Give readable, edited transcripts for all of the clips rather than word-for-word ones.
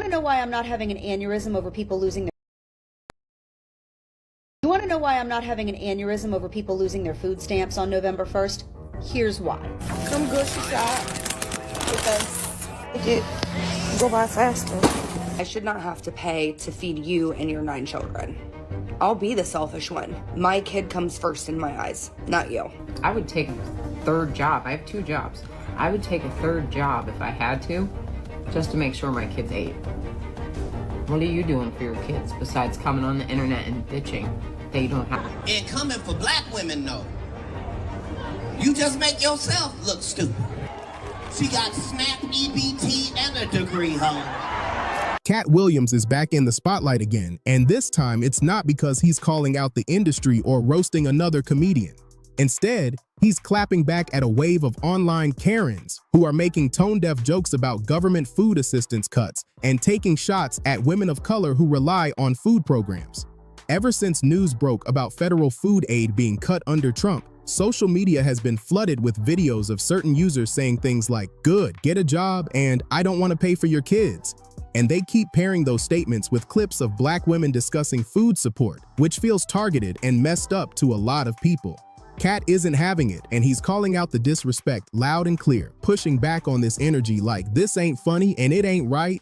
want to know why I'm not having an aneurysm over people losing their You want to know why I'm not having an aneurysm over people losing their food stamps on November 1st? Here's why. Come grocery shop because it go by faster. I should not have to pay to feed you and your 9 children. I'll be the selfish one. My kid comes first in my eyes, not you. I would take a third job. I have 2 jobs. I would take a third job if I had to, just to make sure my kids ate. What are you doing for your kids besides coming on the internet and bitching that you don't have? And coming for black women, no. You just make yourself look stupid. She got SNAP, EBT, and a degree, huh? Katt Williams is back in the spotlight again, and this time it's not because he's calling out the industry or roasting another comedian. Instead, he's clapping back at a wave of online Karens who are making tone-deaf jokes about government food assistance cuts and taking shots at women of color who rely on food programs. Ever since news broke about federal food aid being cut under Trump, social media has been flooded with videos of certain users saying things like, "Good, get a job," and "I don't want to pay for your kids." And they keep pairing those statements with clips of black women discussing food support, which feels targeted and messed up to a lot of people. Katt isn't having it, and he's calling out the disrespect loud and clear, pushing back on this energy like this ain't funny and it ain't right.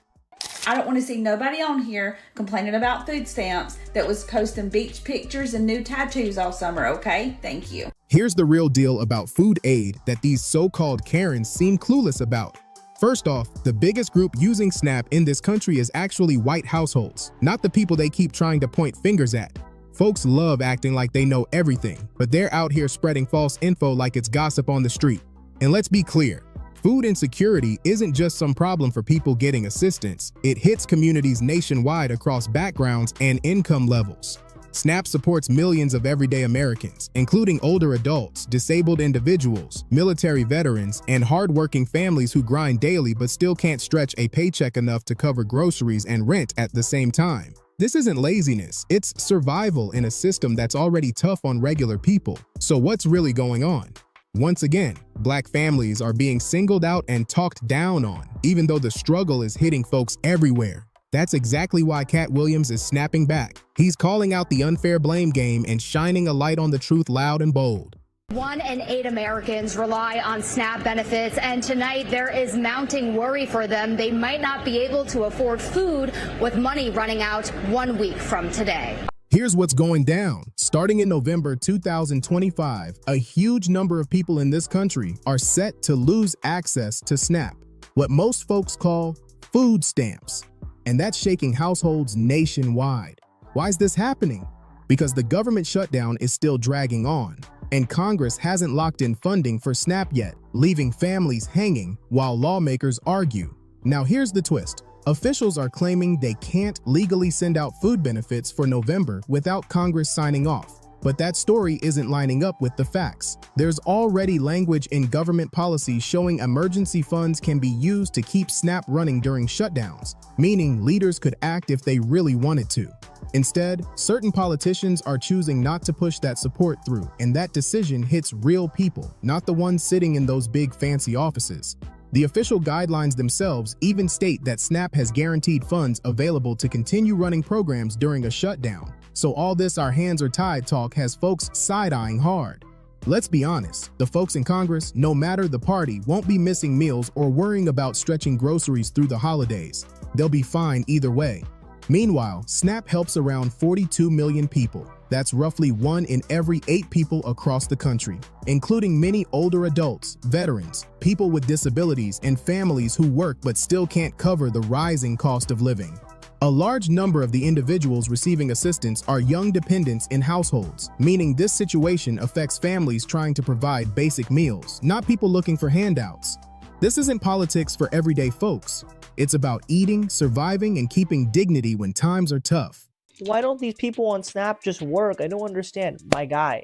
I don't want to see nobody on here complaining about food stamps that was posting beach pictures and new tattoos all summer, okay? Thank you. Here's the real deal about food aid that these so-called Karens seem clueless about. First off, the biggest group using SNAP in this country is actually white households, not the people they keep trying to point fingers at. Folks love acting like they know everything, but they're out here spreading false info like it's gossip on the street. And let's be clear, food insecurity isn't just some problem for people getting assistance. It hits communities nationwide across backgrounds and income levels. SNAP supports millions of everyday Americans, including older adults, disabled individuals, military veterans, and hardworking families who grind daily but still can't stretch a paycheck enough to cover groceries and rent at the same time. This isn't laziness, it's survival in a system that's already tough on regular people. So what's really going on? Once again, black families are being singled out and talked down on, even though the struggle is hitting folks everywhere. That's exactly why Katt Williams is snapping back. He's calling out the unfair blame game and shining a light on the truth loud and bold. 1 in 8 Americans rely on SNAP benefits, and tonight there is mounting worry for them. They might not be able to afford food with money running out 1 week from today. Here's what's going down. Starting in November 2025, a huge number of people in this country are set to lose access to SNAP, what most folks call food stamps. And that's shaking households nationwide. Why is this happening? Because the government shutdown is still dragging on, and Congress hasn't locked in funding for SNAP yet, leaving families hanging while lawmakers argue. Now here's the twist. Officials are claiming they can't legally send out food benefits for November without Congress signing off. But that story isn't lining up with the facts. There's already language in government policy showing emergency funds can be used to keep SNAP running during shutdowns, meaning leaders could act if they really wanted to. Instead, certain politicians are choosing not to push that support through, and that decision hits real people, not the ones sitting in those big fancy offices. The official guidelines themselves even state that SNAP has guaranteed funds available to continue running programs during a shutdown. So all this "our hands are tied" talk has folks side-eyeing hard. Let's be honest, the folks in Congress, no matter the party, won't be missing meals or worrying about stretching groceries through the holidays. They'll be fine either way. Meanwhile, SNAP helps around 42 million people. That's roughly 1 in every 8 people across the country, including many older adults, veterans, people with disabilities, and families who work but still can't cover the rising cost of living. A large number of the individuals receiving assistance are young dependents in households, meaning this situation affects families trying to provide basic meals, not people looking for handouts. This isn't politics for everyday folks. It's about eating, surviving, and keeping dignity when times are tough. Why don't these people on SNAP just work? I don't understand. My guy,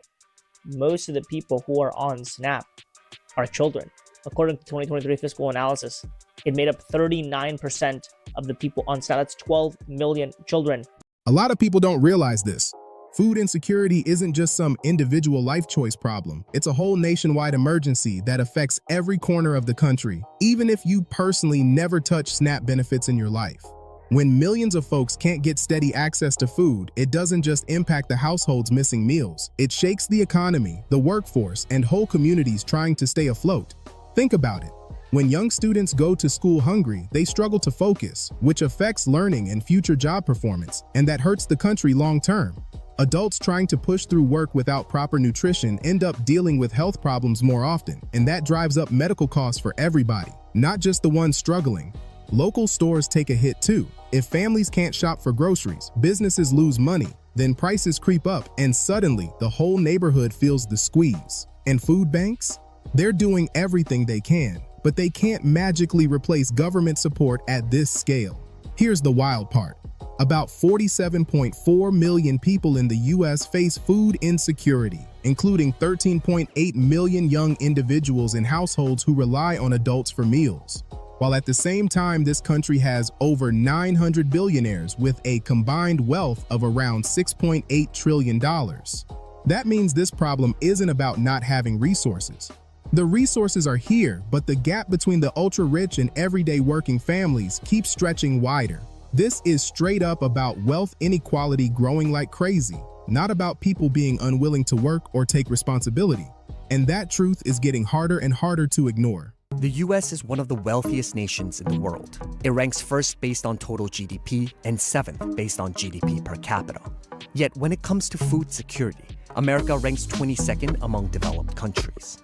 most of the people who are on SNAP are children. According to 2023 fiscal analysis, it made up 39% of the people on SNAP. That's 12 million children. A lot of people don't realize this. Food insecurity isn't just some individual life choice problem. It's a whole nationwide emergency that affects every corner of the country, even if you personally never touch SNAP benefits in your life. When millions of folks can't get steady access to food, it doesn't just impact the households missing meals. It shakes the economy, the workforce, and whole communities trying to stay afloat. Think about it. When young students go to school hungry, they struggle to focus, which affects learning and future job performance, and that hurts the country long term. Adults trying to push through work without proper nutrition end up dealing with health problems more often, and that drives up medical costs for everybody, not just the ones struggling. Local stores take a hit too. If families can't shop for groceries, businesses lose money, then prices creep up, and suddenly the whole neighborhood feels the squeeze. And food banks? They're doing everything they can, but they can't magically replace government support at this scale. Here's the wild part. About 47.4 million people in the U.S. face food insecurity, including 13.8 million young individuals in households who rely on adults for meals. While at the same time, this country has over 900 billionaires with a combined wealth of around $6.8 trillion. That means this problem isn't about not having resources. The resources are here, but the gap between the ultra-rich and everyday working families keeps stretching wider. This is straight up about wealth inequality growing like crazy, not about people being unwilling to work or take responsibility. And that truth is getting harder and harder to ignore. The US is one of the wealthiest nations in the world. It ranks first based on total GDP and seventh based on GDP per capita. Yet when it comes to food security, America ranks 22nd among developed countries.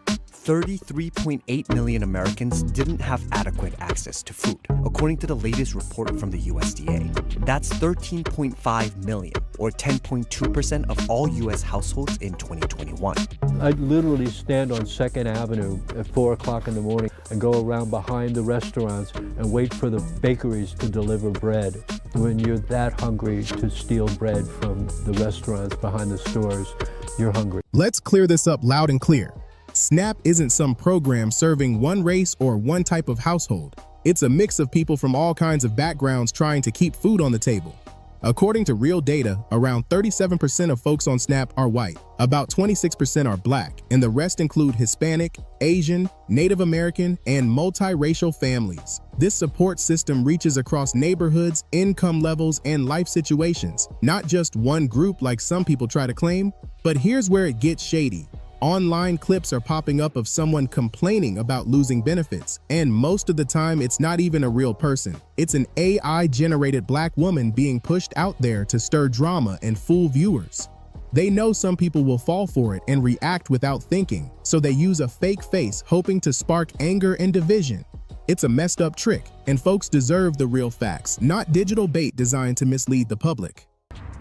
33.8 million Americans didn't have adequate access to food, according to the latest report from the USDA. That's 13.5 million, or 10.2% of all US households in 2021. I literally stand on 2nd Avenue at 4 o'clock in the morning and go around behind the restaurants and wait for the bakeries to deliver bread. When you're that hungry to steal bread from the restaurants behind the stores, you're hungry. Let's clear this up loud and clear. SNAP isn't some program serving one race or one type of household. It's a mix of people from all kinds of backgrounds trying to keep food on the table. According to real data, around 37% of folks on SNAP are white, about 26% are black, and the rest include Hispanic, Asian, Native American, and multiracial families. This support system reaches across neighborhoods, income levels, and life situations, not just one group like some people try to claim. But here's where it gets shady. Online clips are popping up of someone complaining about losing benefits, and most of the time it's not even a real person. It's an AI-generated black woman being pushed out there to stir drama and fool viewers. They know some people will fall for it and react without thinking, so they use a fake face hoping to spark anger and division. It's a messed up trick, and folks deserve the real facts, not digital bait designed to mislead the public.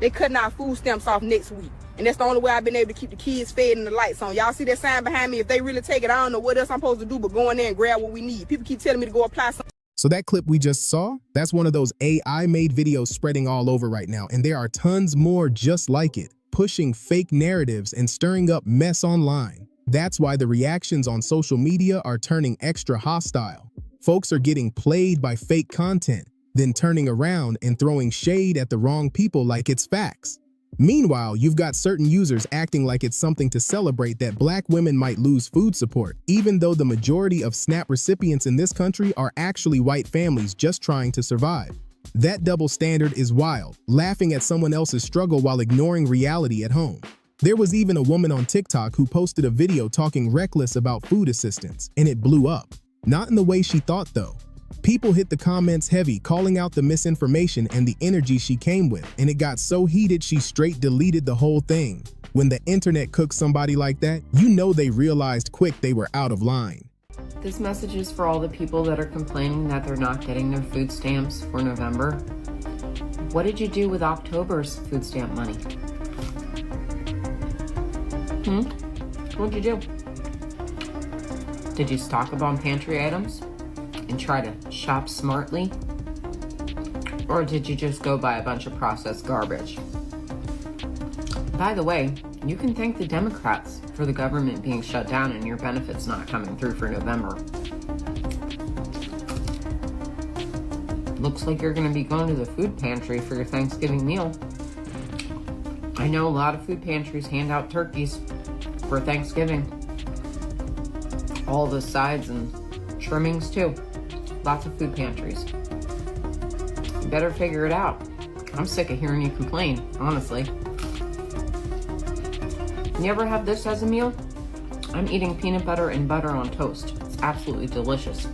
They cutting our food stamps off next week. And that's the only way I've been able to keep the kids fed and the lights on. Y'all see that sign behind me? If they really take it, I don't know what else I'm supposed to do but go in there and grab what we need. People keep telling me to go apply something. So that clip we just saw, that's one of those AI-made videos spreading all over right now. And there are tons more just like it, pushing fake narratives and stirring up mess online. That's why the reactions on social media are turning extra hostile. Folks are getting played by fake content, then turning around and throwing shade at the wrong people like it's facts. Meanwhile, you've got certain users acting like it's something to celebrate that black women might lose food support, even though the majority of SNAP recipients in this country are actually white families just trying to survive. That double standard is wild, laughing at someone else's struggle while ignoring reality at home. There was even a woman on TikTok who posted a video talking reckless about food assistance, and it blew up. Not in the way she thought though. People hit the comments heavy, calling out the misinformation and the energy she came with, and it got so heated she straight deleted the whole thing. When the internet cooks somebody like that, you know they realized quick they were out of line. This message is for all the people that are complaining that they're not getting their food stamps for November. What did you do with October's food stamp money? What'd you do? Did you stock up on pantry items and try to shop smartly? Or did you just go buy a bunch of processed garbage? By the way, you can thank the Democrats for the government being shut down and your benefits not coming through for November. Looks like you're going to be going to the food pantry for your Thanksgiving meal. I know a lot of food pantries hand out turkeys for Thanksgiving. All the sides and trimmings too. Lots of food pantries. You better figure it out. I'm sick of hearing you complain, honestly. You ever have this as a meal? I'm eating peanut butter and butter on toast. It's absolutely delicious.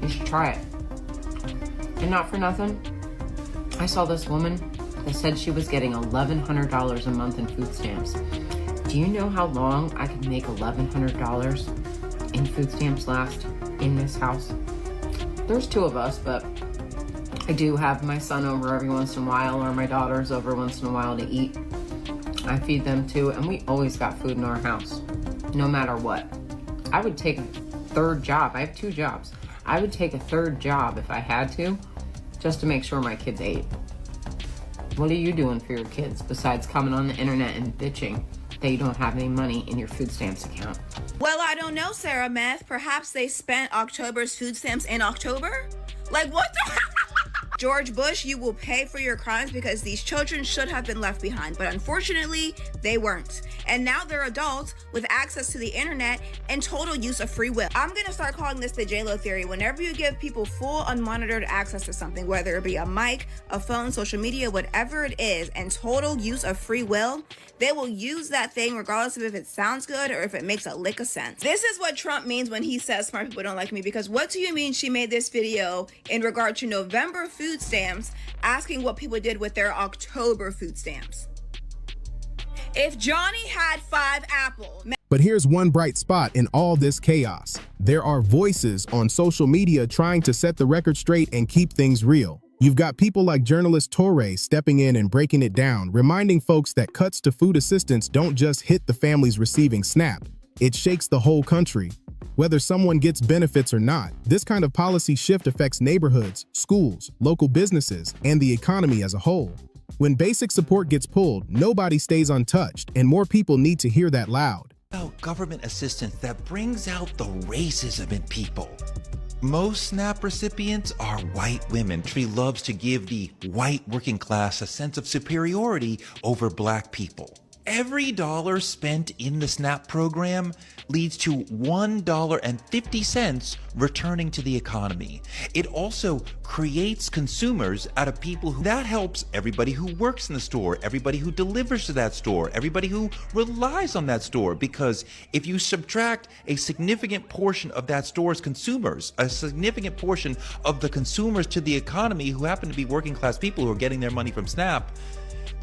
You should try it. And not for nothing, I saw this woman that said she was getting $1,100 a month in food stamps. Do you know how long I could make $1,100 in food stamps last in this house? There's two of us, but I do have my son over every once in a while, or my daughters over once in a while to eat. I feed them too, and we always got food in our house, no matter what. I would take a third job. I have two jobs. I would take a third job if I had to, just to make sure my kids ate. What are you doing for your kids besides coming on the internet and bitching that you don't have any money in your food stamps account? Well, I don't know, Sarah Meth. Perhaps they spent October's food stamps in October? Like, what the George Bush, you will pay for your crimes because these children should have been left behind, but unfortunately, they weren't. And now they're adults with access to the internet and total use of free will. I'm gonna start calling this the J-Lo theory. Whenever you give people full unmonitored access to something, whether it be a mic, a phone, social media, whatever it is, and total use of free will, they will use that thing regardless of if it sounds good or if it makes a lick of sense. This is what Trump means when he says smart people don't like me, because what do you mean she made this video in regard to November food stamps asking what people did with their October food stamps? If Johnny had 5 apples. But here's one bright spot in all this chaos. There are voices on social media trying to set the record straight and keep things real. You've got people like journalist Torre stepping in and breaking it down, reminding folks that cuts to food assistance don't just hit the families receiving SNAP. It shakes the whole country. Whether someone gets benefits or not, this kind of policy shift affects neighborhoods, schools, local businesses, and the economy as a whole. When basic support gets pulled, nobody stays untouched, and more people need to hear that loud. About government assistance that brings out the racism in people. Most SNAP recipients are white women. She loves to give the white working class a sense of superiority over black people. Every dollar spent in the SNAP program leads to $1.50 returning to the economy. It also creates consumers out of people who, that helps everybody who works in the store, everybody who delivers to that store, everybody who relies on that store, because if you subtract a significant portion of that store's consumers, a significant portion of the consumers to the economy who happen to be working class people who are getting their money from SNAP,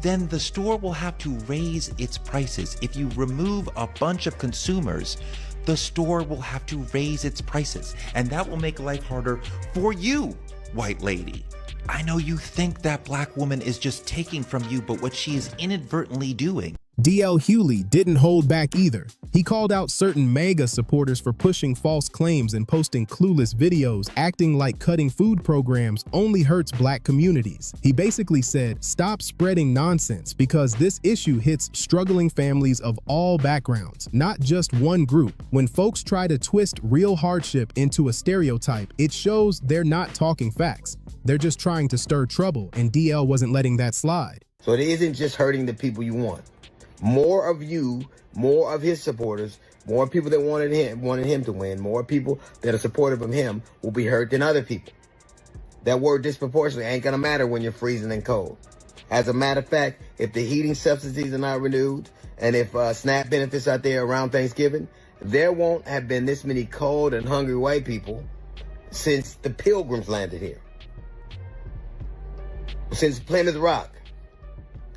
then the store will have to raise its prices. If you remove a bunch of consumers, the store will have to raise its prices, and that will make life harder for you, white lady. I know you think that black woman is just taking from you, but what she is inadvertently doing. D.L. Hewley didn't hold back either. He called out certain MAGA supporters for pushing false claims and posting clueless videos, acting like cutting food programs only hurts black communities. He basically said, stop spreading nonsense because this issue hits struggling families of all backgrounds, not just one group. When folks try to twist real hardship into a stereotype, it shows they're not talking facts. They're just trying to stir trouble, and DL wasn't letting that slide. So it isn't just hurting the people you want. More of you, more of his supporters, more people that wanted him to win, more people that are supportive of him will be hurt than other people. That word disproportionately ain't gonna matter when you're freezing and cold. As a matter of fact, if the heating subsidies are not renewed, and if SNAP benefits out there around Thanksgiving, there won't have been this many cold and hungry white people since the Pilgrims landed here. Since Plymouth Rock.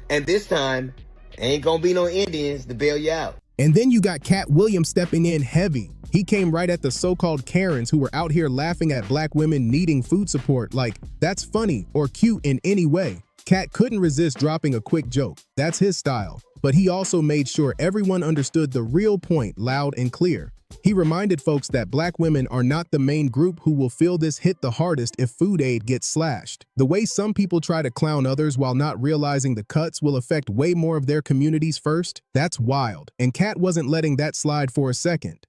And this time, ain't gonna be no Indians to bail you out. And then you got Katt Williams stepping in heavy. He came right at the so-called Karens who were out here laughing at black women needing food support like that's funny or cute in any way. Katt couldn't resist dropping a quick joke. That's his style. But he also made sure everyone understood the real point loud and clear. He reminded folks that black women are not the main group who will feel this hit the hardest if food aid gets slashed. The way some people try to clown others while not realizing the cuts will affect way more of their communities first, that's wild. And Katt wasn't letting that slide for a second.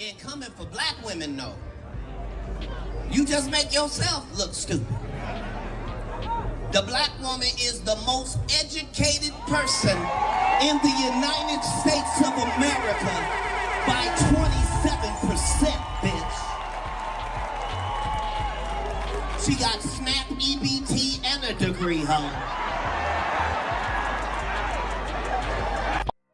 And coming for black women, no. You just make yourself look stupid. The black woman is the most educated person in the United States of America by 27%, bitch. She got SNAP, EBT, a degree, huh?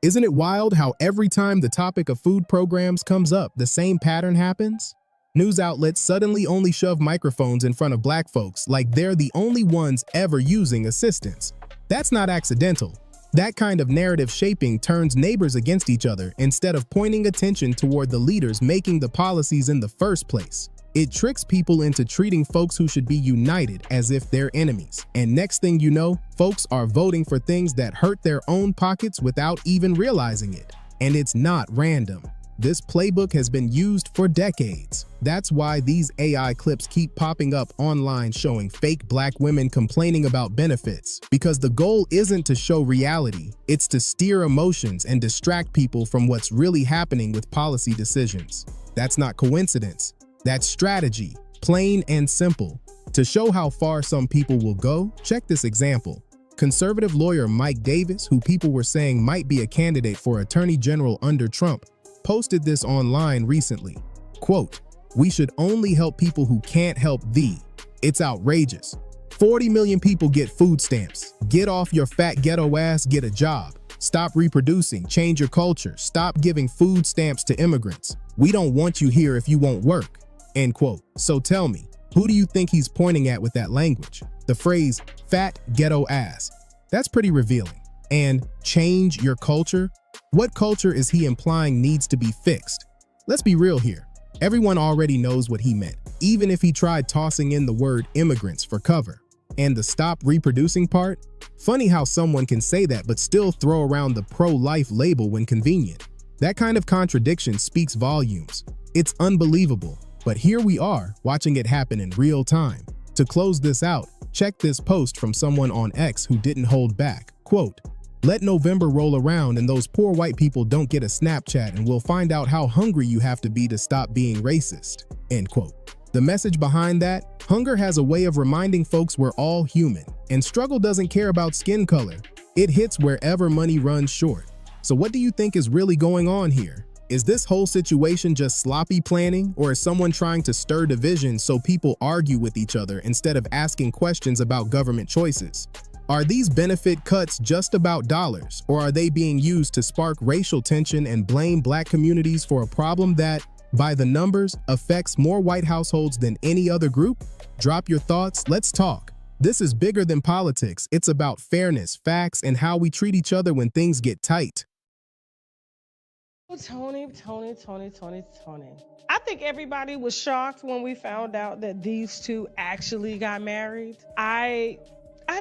Isn't it wild how every time the topic of food programs comes up, the same pattern happens? News outlets suddenly only shove microphones in front of black folks like they're the only ones ever using assistance. That's not accidental. That kind of narrative shaping turns neighbors against each other instead of pointing attention toward the leaders making the policies in the first place. It tricks people into treating folks who should be united as if they're enemies. And next thing you know, folks are voting for things that hurt their own pockets without even realizing it. And it's not random. This playbook has been used for decades. That's why these AI clips keep popping up online showing fake black women complaining about benefits. Because the goal isn't to show reality, it's to steer emotions and distract people from what's really happening with policy decisions. That's not coincidence. That's strategy, plain and simple. To show how far some people will go, check this example. Conservative lawyer Mike Davis, who people were saying might be a candidate for Attorney General under Trump, posted this online recently. Quote, "We should only help people who can't help thee. It's outrageous. 40 million people get food stamps. Get off your fat ghetto ass, get a job. Stop reproducing, change your culture. Stop giving food stamps to immigrants. We don't want you here if you won't work." End quote. So tell me, who do you think he's pointing at with that language? The phrase, fat ghetto ass. That's pretty revealing. And change your culture? What culture is he implying needs to be fixed? Let's be real here. Everyone already knows what he meant, even if he tried tossing in the word immigrants for cover. And the stop reproducing part? Funny how someone can say that but still throw around the pro-life label when convenient. That kind of contradiction speaks volumes. It's unbelievable. But here we are, watching it happen in real time. To close this out, check this post from someone on X who didn't hold back. Quote, "Let November roll around and those poor white people don't get a Snapchat and we'll find out how hungry you have to be to stop being racist." End quote. The message behind that, hunger has a way of reminding folks we're all human, and struggle doesn't care about skin color. It hits wherever money runs short. So what do you think is really going on here? Is this whole situation just sloppy planning, or is someone trying to stir division so people argue with each other instead of asking questions about government choices? Are these benefit cuts just about dollars, or are they being used to spark racial tension and blame black communities for a problem that, by the numbers, affects more white households than any other group? Drop your thoughts, let's talk. This is bigger than politics. It's about fairness, facts, and how we treat each other when things get tight. Tony. I think everybody was shocked when we found out that these two actually got married. I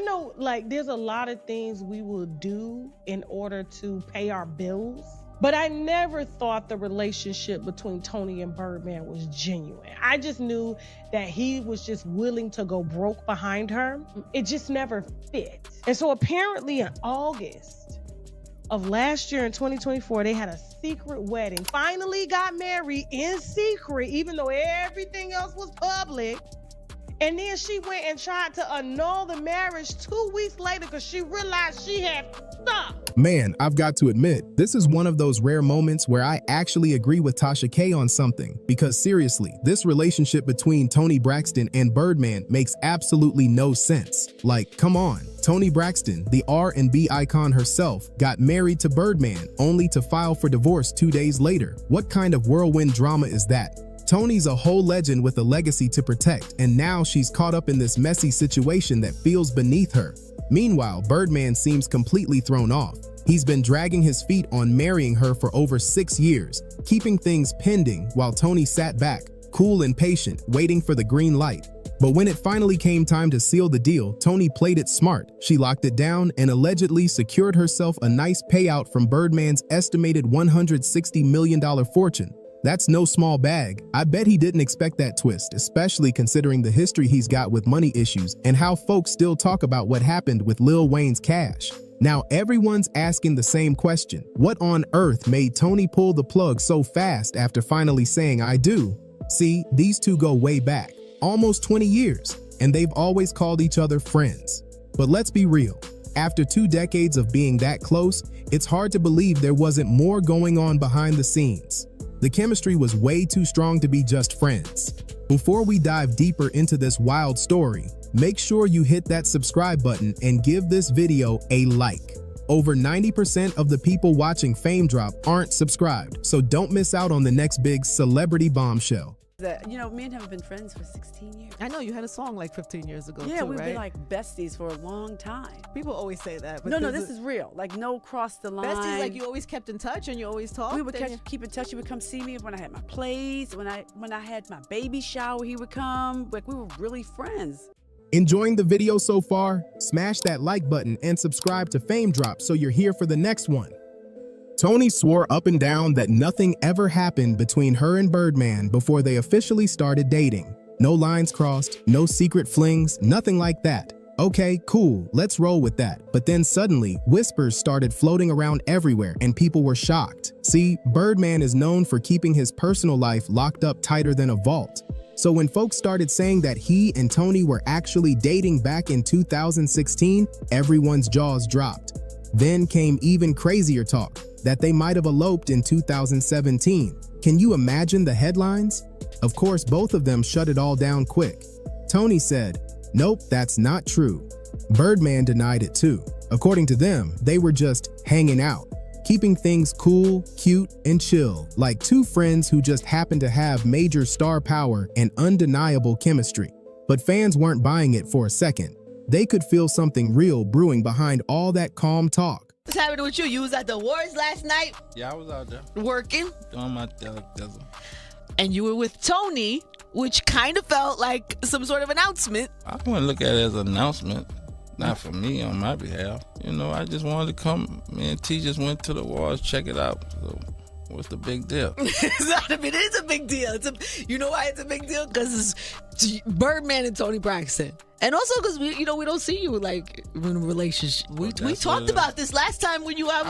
know, like, there's a lot of things we will do in order to pay our bills, but I never thought the relationship between Tony and Birdman was genuine. I just knew that he was just willing to go broke behind her. It just never fit. And so apparently in August of last year in 2024, they had a secret wedding. Finally got married in secret, even though everything else was public. And then she went and tried to annul the marriage 2 weeks later because she realized she had stuff. Man, I've got to admit, this is one of those rare moments where I actually agree with Tasha K on something. Because seriously, this relationship between Toni Braxton and Birdman makes absolutely no sense. Like, come on. Toni Braxton, the R&B icon herself, got married to Birdman only to file for divorce 2 days later. What kind of whirlwind drama is that? Toni's a whole legend with a legacy to protect, and now she's caught up in this messy situation that feels beneath her. Meanwhile, Birdman seems completely thrown off. He's been dragging his feet on marrying her for over 6 years, keeping things pending while Toni sat back, cool and patient, waiting for the green light. But when it finally came time to seal the deal, Toni played it smart. She locked it down and allegedly secured herself a nice payout from Birdman's estimated $160 million fortune. That's no small bag. I bet he didn't expect that twist, especially considering the history he's got with money issues and how folks still talk about what happened with Lil Wayne's cash. Now everyone's asking the same question. What on earth made Toni pull the plug so fast after finally saying "I do"? See, these two go way back, almost 20 years, and they've always called each other friends. But let's be real. After 2 decades of being that close, it's hard to believe there wasn't more going on behind the scenes. The chemistry was way too strong to be just friends. Before we dive deeper into this wild story, make sure you hit that subscribe button and give this video a like. Over 90% of the people watching Fame Drop aren't subscribed, so don't miss out on the next big celebrity bombshell. You know, me and him have been friends for 16 years. I know you had a song like 15 years ago. Yeah, too, we've right? been like besties for a long time. People always say that. But No, this is real. Like, no cross the line. Besties, like you always kept in touch and you always talked. We would keep in touch. He would come see me when I had my plays. When I had my baby shower, he would come. Like, we were really friends. Enjoying the video so far? Smash that like button and subscribe to Fame Drop so you're here for the next one. Toni swore up and down that nothing ever happened between her and Birdman before they officially started dating. No lines crossed, no secret flings, nothing like that. Okay, cool, let's roll with that. But then suddenly, whispers started floating around everywhere and people were shocked. See, Birdman is known for keeping his personal life locked up tighter than a vault. So when folks started saying that he and Toni were actually dating back in 2016, everyone's jaws dropped. Then came even crazier talk that they might have eloped in 2017. Can you imagine the headlines? Of course, both of them shut it all down quick. Toni said, "Nope, that's not true." Birdman denied it too. According to them, they were just hanging out, keeping things cool, cute, and chill, like two friends who just happened to have major star power and undeniable chemistry. But fans weren't buying it for a second. They could feel something real brewing behind all that calm talk. What's happening with you? You was at the awards last night? Yeah, I was out there. Working? Doing my thizzle. And you were with Toni, which kind of felt like some sort of announcement. I wouldn't look at it as an announcement. Not for me, on my behalf. You know, I just wanted to come. Me and T just went to the awards, check it out. So, what's the big deal? It is a big deal. You know why it's a big deal? Because it's Birdman and Toni Braxton. And also because we don't see you like in a relationship. We talked about this last time when you I've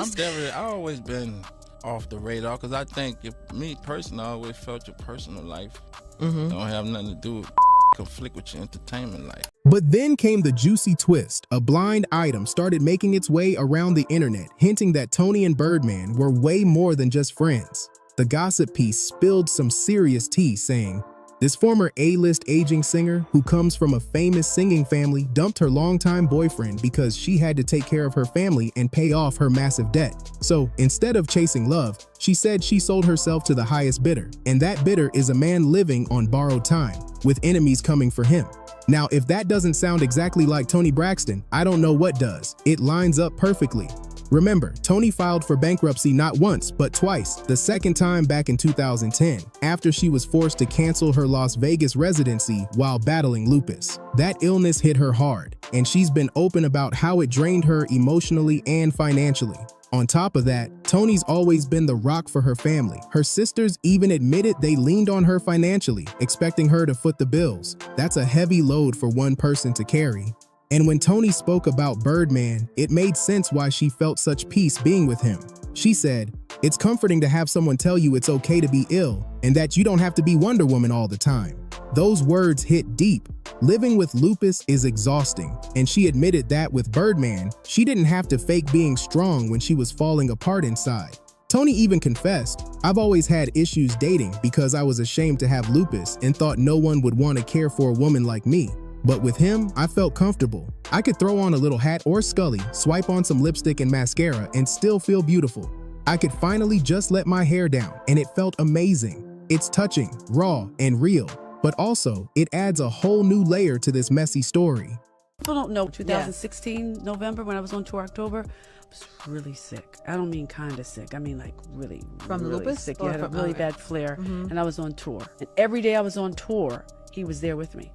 always been off the radar because I think me personally, I always felt your personal life don't have nothing to do with conflict with your entertainment life. But then came the juicy twist. A blind item started making its way around the internet, hinting that Toni and Birdman were way more than just friends. The gossip piece spilled some serious tea, saying, this former A-list aging singer, who comes from a famous singing family, dumped her longtime boyfriend because she had to take care of her family and pay off her massive debt. So instead of chasing love, she said she sold herself to the highest bidder, and that bidder is a man living on borrowed time, with enemies coming for him. Now, if that doesn't sound exactly like Toni Braxton, I don't know what does. It lines up perfectly. Remember, Toni filed for bankruptcy not once, but twice, the second time back in 2010, after she was forced to cancel her Las Vegas residency while battling lupus. That illness hit her hard, and she's been open about how it drained her emotionally and financially. On top of that, Toni's always been the rock for her family. Her sisters even admitted they leaned on her financially, expecting her to foot the bills. That's a heavy load for one person to carry. And when Toni spoke about Birdman, it made sense why she felt such peace being with him. She said, "It's comforting to have someone tell you it's okay to be ill and that you don't have to be Wonder Woman all the time." Those words hit deep. Living with lupus is exhausting, and she admitted that with Birdman, she didn't have to fake being strong when she was falling apart inside. Toni even confessed, "I've always had issues dating because I was ashamed to have lupus and thought no one would want to care for a woman like me. But with him, I felt comfortable. I could throw on a little hat or scully, swipe on some lipstick and mascara, and still feel beautiful. I could finally just let my hair down, and it felt amazing. It's touching, raw, and real. But also, it adds a whole new layer to this messy story." People don't know 2016 November when I was on tour October, I was really sick. I don't mean kind of sick. I mean like really, from the really lupus? sick. Yeah, I had a really bad flare, and I was on tour. And every day I was on tour, he was there with me.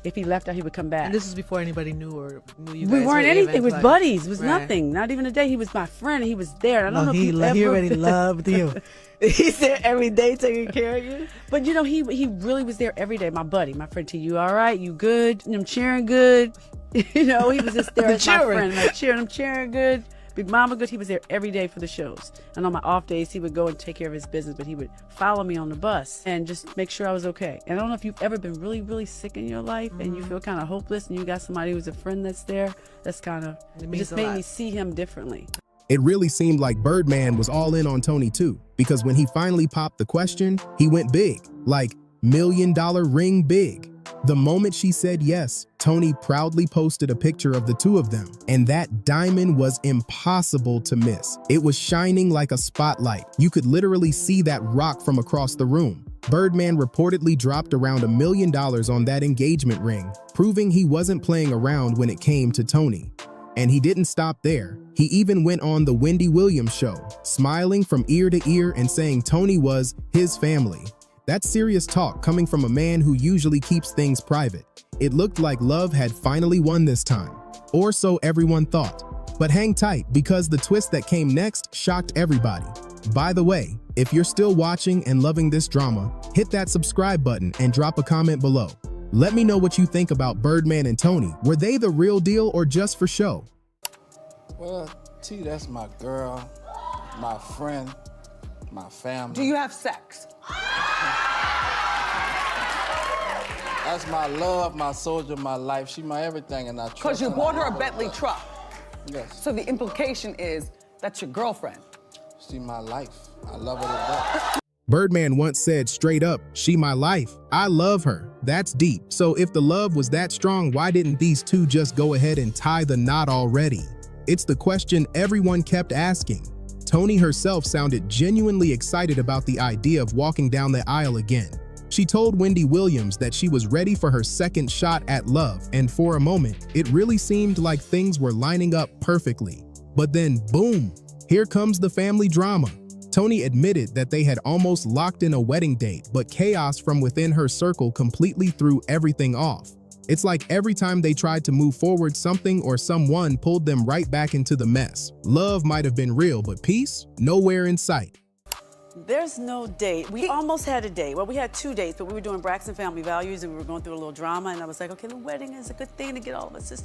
If he left out, he would come back. And this was before anybody knew you guys. We weren't anything. It was like, buddies. It was nothing. Not even a day. He was my friend. And he was there. I don't know if he already loved you. He's there every day taking care of you. But you know, he really was there every day. My buddy, my friend T. You all right? You good? I'm cheering good. You know, he was just there as my friend. Like cheering. I'm cheering good. Big Mama good. He was there every day for the shows. And on my off days, he would go and take care of his business, but he would follow me on the bus and just make sure I was okay. And I don't know if you've ever been really, really sick in your life and you feel kind of hopeless and you got somebody who's a friend that's there. That's kind of, it just made me see him differently. It really seemed like Birdman was all in on Toni too, because when he finally popped the question, he went big, like $1 million ring big. The moment she said yes, Tony proudly posted a picture of the two of them, and that diamond was impossible to miss. It was shining like a spotlight. You could literally see that rock from across the room. Birdman reportedly dropped around $1 million on that engagement ring, proving he wasn't playing around when it came to Tony. And he didn't stop there. He even went on the Wendy Williams show, smiling from ear to ear and saying Tony was his family. That's serious talk coming from a man who usually keeps things private. It looked like love had finally won this time, or so everyone thought. But hang tight, because the twist that came next shocked everybody. By the way, if you're still watching and loving this drama, hit that subscribe button and drop a comment below. Let me know what you think about Birdman and Tony. Were they the real deal or just for show? Well, T, that's my girl, my friend, my family. Do you have sex? That's my love, my soldier, my life. She my everything, and I trust her. Because you bought her a Bentley truck. Yes. So the implication is that's your girlfriend. She my life. I love her to death. Birdman once said straight up, "She my life. I love her." That's deep. So if the love was that strong, why didn't these two just go ahead and tie the knot already? It's the question everyone kept asking. Tony herself sounded genuinely excited about the idea of walking down the aisle again. She told Wendy Williams that she was ready for her second shot at love, and for a moment, it really seemed like things were lining up perfectly. But then, boom, here comes the family drama. Tony admitted that they had almost locked in a wedding date, but chaos from within her circle completely threw everything off. It's like every time they tried to move forward, something or someone pulled them right back into the mess. Love might have been real, but peace? Nowhere in sight. There's no date. We almost had a date. Well, we had 2 dates, but we were doing Braxton Family Values and we were going through a little drama, and I was like, okay, the wedding is a good thing to get all of us sisters.